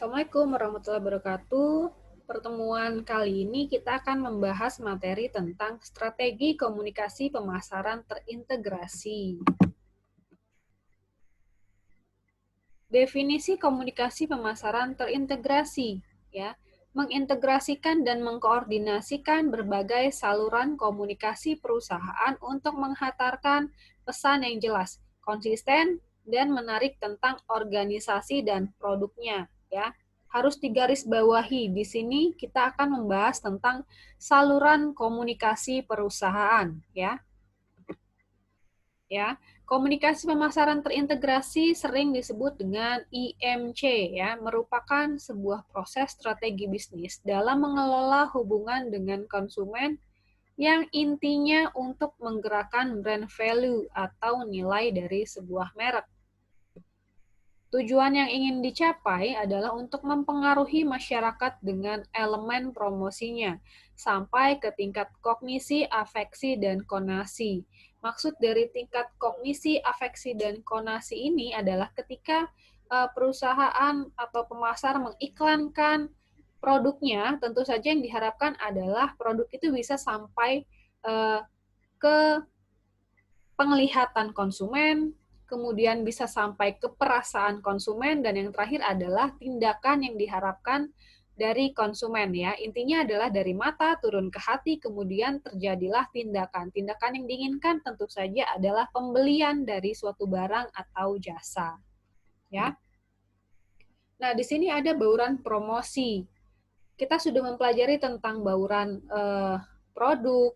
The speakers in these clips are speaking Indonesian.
Assalamualaikum warahmatullahi wabarakatuh. Pertemuan kali ini kita akan membahas materi tentang strategi komunikasi pemasaran terintegrasi. Definisi komunikasi pemasaran terintegrasi, ya, mengintegrasikan dan mengkoordinasikan berbagai saluran komunikasi perusahaan untuk menghantarkan pesan yang jelas, konsisten, dan menarik tentang organisasi dan produknya, ya. Harus digarisbawahi. Di sini kita akan membahas tentang saluran komunikasi perusahaan, ya. Ya, komunikasi pemasaran terintegrasi sering disebut dengan IMC, ya, merupakan sebuah proses strategi bisnis dalam mengelola hubungan dengan konsumen yang intinya untuk menggerakkan brand value atau nilai dari sebuah merek. Tujuan yang ingin dicapai adalah untuk mempengaruhi masyarakat dengan elemen promosinya sampai ke tingkat kognisi, afeksi, dan konasi. Maksud dari tingkat kognisi, afeksi, dan konasi ini adalah ketika perusahaan atau pemasar mengiklankan produknya, tentu saja yang diharapkan adalah produk itu bisa sampai ke penglihatan konsumen, kemudian bisa sampai ke perasaan konsumen, dan yang terakhir adalah tindakan yang diharapkan dari konsumen, ya. Intinya adalah dari mata turun ke hati, kemudian terjadilah tindakan. Tindakan yang diinginkan tentu saja adalah pembelian dari suatu barang atau jasa, ya. Nah, di sini ada bauran promosi. Kita sudah mempelajari tentang bauran produk,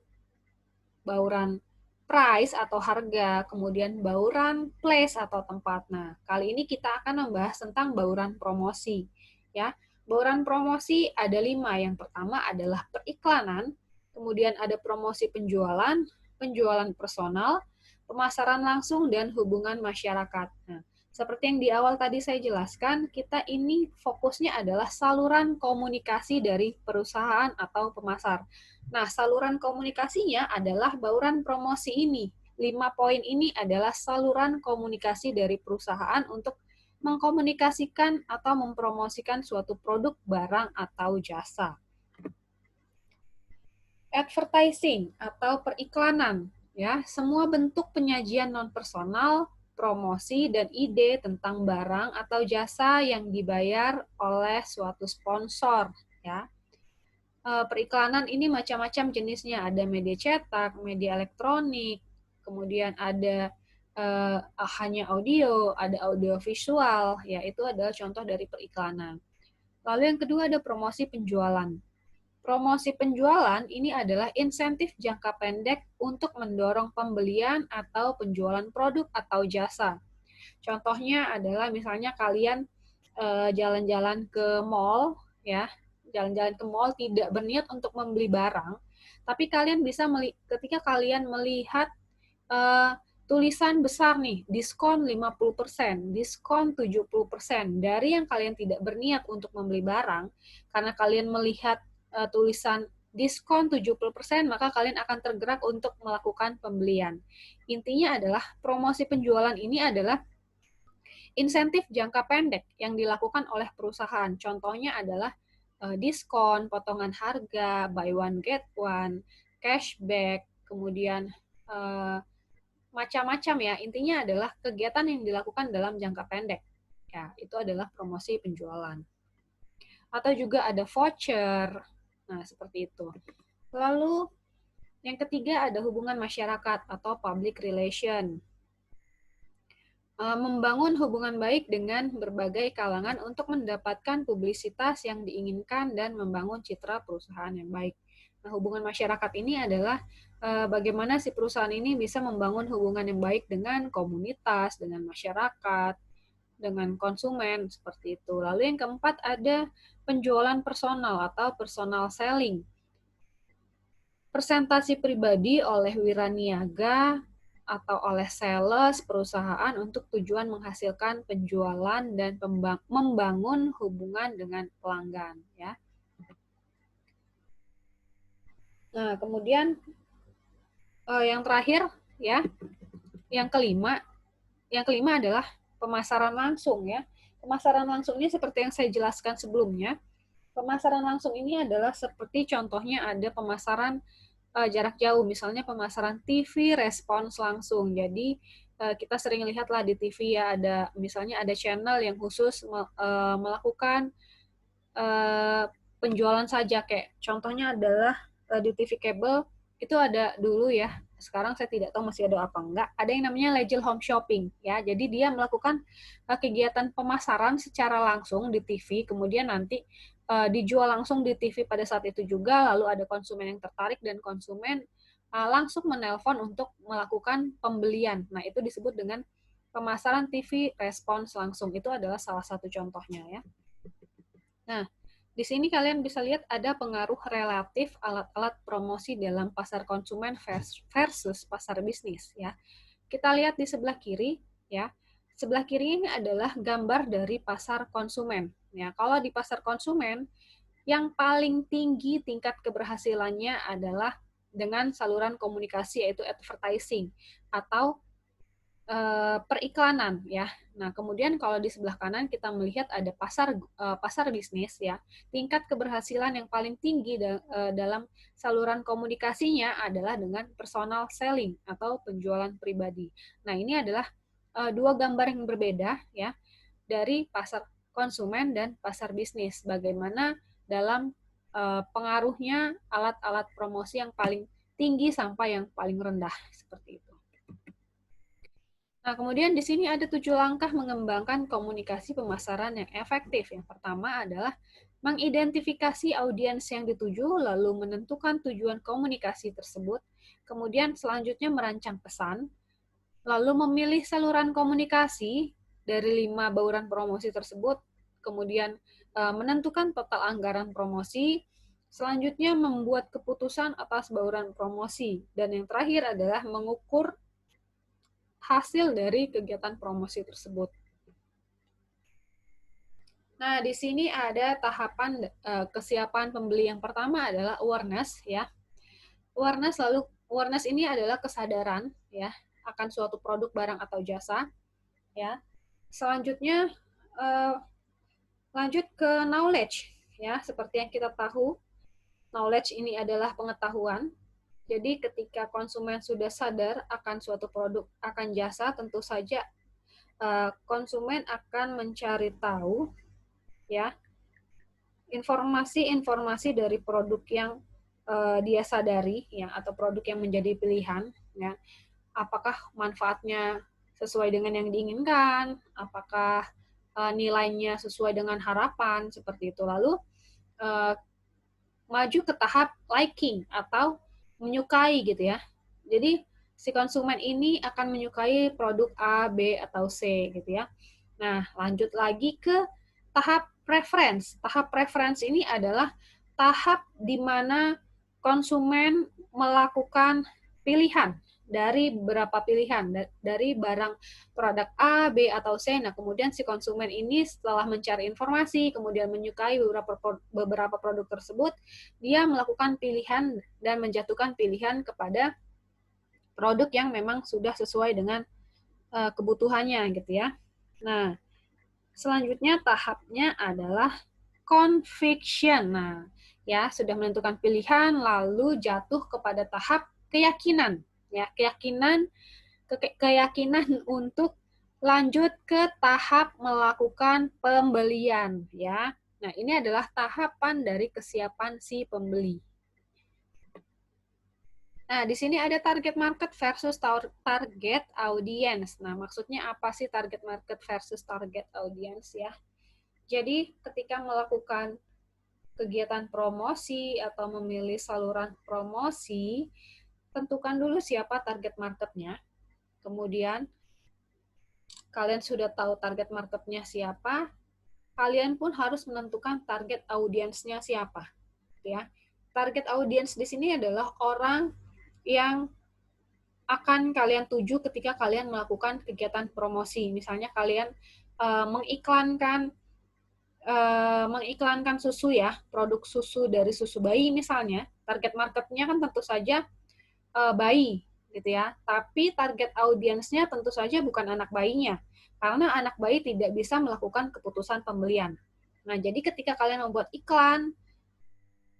bauran price atau harga, kemudian bauran place atau tempat. Nah, kali ini kita akan membahas tentang bauran promosi. Ya, bauran promosi ada 5. Yang pertama adalah periklanan, kemudian ada promosi penjualan, penjualan personal, pemasaran langsung, dan hubungan masyarakat. Nah, seperti yang di awal tadi saya jelaskan, kita ini fokusnya adalah saluran komunikasi dari perusahaan atau pemasar. Nah, saluran komunikasinya adalah bauran promosi ini. 5 poin ini adalah saluran komunikasi dari perusahaan untuk mengkomunikasikan atau mempromosikan suatu produk, barang, atau jasa. Advertising atau periklanan, ya, semua bentuk penyajian non-personal, promosi, dan ide tentang barang atau jasa yang dibayar oleh suatu sponsor, ya. Periklanan ini macam-macam jenisnya, ada media cetak, media elektronik, kemudian ada hanya audio, ada audio visual, ya, itu adalah contoh dari periklanan. Lalu yang kedua ada promosi penjualan. Promosi penjualan ini adalah insentif jangka pendek untuk mendorong pembelian atau penjualan produk atau jasa. Contohnya adalah misalnya kalian jalan-jalan ke mall, ya, jalan-jalan ke mall tidak berniat untuk membeli barang, tapi kalian bisa ketika kalian melihat tulisan besar nih, diskon 50%, diskon 70%, dari yang kalian tidak berniat untuk membeli barang, karena kalian melihat tulisan diskon 70%, maka kalian akan tergerak untuk melakukan pembelian. Intinya adalah promosi penjualan ini adalah insentif jangka pendek yang dilakukan oleh perusahaan. Contohnya adalah diskon, potongan harga, buy one get one, cashback, kemudian macam-macam, ya. Intinya adalah kegiatan yang dilakukan dalam jangka pendek. Ya, itu adalah promosi penjualan. Atau juga ada voucher. Nah, seperti itu. Lalu yang ketiga ada hubungan masyarakat atau public relation. Membangun hubungan baik dengan berbagai kalangan untuk mendapatkan publisitas yang diinginkan dan membangun citra perusahaan yang baik. Nah, hubungan masyarakat ini adalah bagaimana si perusahaan ini bisa membangun hubungan yang baik dengan komunitas, dengan masyarakat, dengan konsumen, seperti itu. Lalu yang keempat ada penjualan personal atau personal selling. Presentasi pribadi oleh wiraniaga atau oleh sales perusahaan untuk tujuan menghasilkan penjualan dan membangun hubungan dengan pelanggan, ya. Nah, kemudian yang terakhir, ya, yang kelima adalah pemasaran langsung, ya. pemasaran langsung ini seperti yang saya jelaskan sebelumnya. Pemasaran langsung ini adalah seperti contohnya ada pemasaran jarak jauh, misalnya pemasaran TV respons langsung. Jadi kita sering lihatlah di TV ya, ada misalnya ada channel yang khusus melakukan penjualan saja, kayak contohnya adalah di TV kabel itu ada dulu ya, sekarang saya tidak tahu masih ada apa enggak, ada yang namanya Legend Home Shopping ya. Jadi dia melakukan kegiatan pemasaran secara langsung di TV, kemudian nanti dijual langsung di TV pada saat itu juga, lalu ada konsumen yang tertarik dan konsumen langsung menelpon untuk melakukan pembelian. Nah, itu disebut dengan pemasaran TV respons langsung. Itu adalah salah satu contohnya ya. Nah, di sini kalian bisa lihat ada pengaruh relatif alat-alat promosi dalam pasar konsumen versus pasar bisnis ya. Kita lihat di sebelah kiri ya. Sebelah kiri ini adalah gambar dari pasar konsumen. Ya, kalau di pasar konsumen yang paling tinggi tingkat keberhasilannya adalah dengan saluran komunikasi yaitu advertising atau periklanan ya. Nah, kemudian kalau di sebelah kanan kita melihat ada pasar bisnis ya. Tingkat keberhasilan yang paling tinggi dalam saluran komunikasinya adalah dengan personal selling atau penjualan pribadi. Nah, ini adalah dua gambar yang berbeda ya dari pasar konsumen dan pasar bisnis. Bagaimana dalam pengaruhnya alat-alat promosi yang paling tinggi sampai yang paling rendah seperti itu. Nah, kemudian di sini ada 7 langkah mengembangkan komunikasi pemasaran yang efektif. Yang pertama adalah mengidentifikasi audiens yang dituju, lalu menentukan tujuan komunikasi tersebut. Kemudian selanjutnya merancang pesan, lalu memilih saluran komunikasi dari 5 bauran promosi tersebut, kemudian menentukan total anggaran promosi, selanjutnya membuat keputusan atas bauran promosi, dan yang terakhir adalah mengukur hasil dari kegiatan promosi tersebut. Nah, di sini ada tahapan kesiapan pembeli. Yang pertama adalah awareness ya. Awareness ini adalah kesadaran ya akan suatu produk, barang atau jasa ya. Selanjutnya lanjut ke knowledge ya. Seperti yang kita tahu, knowledge ini adalah pengetahuan. Jadi ketika konsumen sudah sadar akan suatu produk, akan jasa, tentu saja konsumen akan mencari tahu ya informasi-informasi dari produk yang dia sadari ya, atau produk yang menjadi pilihan ya. Apakah manfaatnya sesuai dengan yang diinginkan, apakah nilainya sesuai dengan harapan, seperti itu. Lalu maju ke tahap liking atau menyukai gitu ya. Jadi si konsumen ini akan menyukai produk A, B, atau C gitu ya. Nah, lanjut lagi ke tahap preference. Tahap preference ini adalah tahap di mana konsumen melakukan pilihan dari beberapa pilihan dari barang produk A, B, atau C. Nah, kemudian si konsumen ini setelah mencari informasi, kemudian menyukai beberapa produk tersebut, dia melakukan pilihan dan menjatuhkan pilihan kepada produk yang memang sudah sesuai dengan kebutuhannya gitu ya. Nah, selanjutnya tahapnya adalah conviction. Nah, ya sudah menentukan pilihan lalu jatuh kepada tahap keyakinan. Ya, keyakinan untuk lanjut ke tahap melakukan pembelian ya. Nah, ini adalah tahapan dari kesiapan si pembeli. Nah, di sini ada target market versus target audience. Nah, maksudnya apa sih target market versus target audience ya? Jadi, ketika melakukan kegiatan promosi atau memilih saluran promosi, tentukan dulu siapa target marketnya. Kemudian, kalian sudah tahu target marketnya siapa, kalian pun harus menentukan target audiensnya siapa. Ya, target audiens di sini adalah orang yang akan kalian tuju ketika kalian melakukan kegiatan promosi. Misalnya kalian mengiklankan susu ya, produk susu dari susu bayi misalnya, target marketnya kan tentu saja bayi gitu ya. Tapi target audiensnya tentu saja bukan anak bayinya, karena anak bayi tidak bisa melakukan keputusan pembelian. Nah, jadi ketika kalian membuat iklan,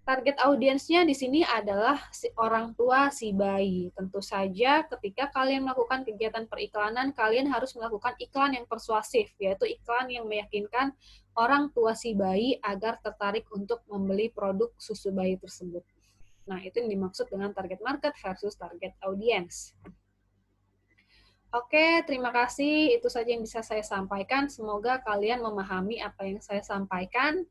target audiensnya di sini adalah si orang tua si bayi. Tentu saja ketika kalian melakukan kegiatan periklanan, kalian harus melakukan iklan yang persuasif, yaitu iklan yang meyakinkan orang tua si bayi agar tertarik untuk membeli produk susu bayi tersebut. Nah, itu yang dimaksud dengan target market versus target audience. Oke, terima kasih. Itu saja yang bisa saya sampaikan. Semoga kalian memahami apa yang saya sampaikan.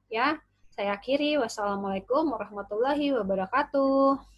Ya, saya akhiri. Wassalamualaikum warahmatullahi wabarakatuh.